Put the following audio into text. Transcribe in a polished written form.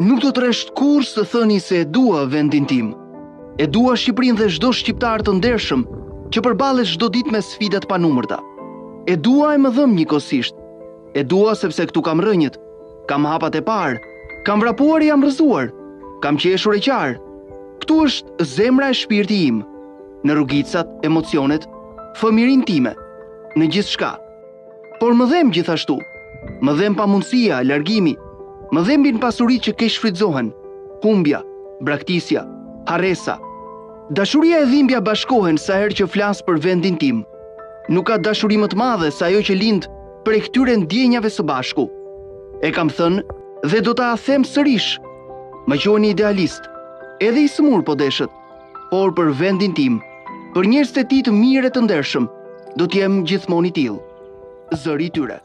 Nuk do të rresht kurrë të thëni se e dua vendin tim. E dua Shqipërinë dhe çdo shqiptar të ndershëm që përballet çdo ditë me sfidat panumërta. E dua e më dhëm njëkohësisht. E dua sepse këtu kam rënjët, kam hapat e parë, kam vrapuar e jam rrëzuar, kam qeshur e qarë. Këtu është zemra e shpirti im, në rrugicat, emocionet, fëmirin time, në gjithë shka. Por më dhem gjithashtu, më dhem pamundësia, largimi, më dhem bin pasurit që keq shfrytëzohen, humbja, braktisja, harresa. Dashuria e dhimbja bashkohen sa herë që flas për vendin tim. Nuk ka dashuri më të madhe se ajo që lind prej këtyre ndjenjave së bashku. E kam thënë dhe do ta them sërish. Më quheni idealist, edhe i smur po deshet, por për vendin tim, për njerëzit e tij të mirë e të ndershëm, do t'jem gjithmonë i tillë. Zëri i tyre.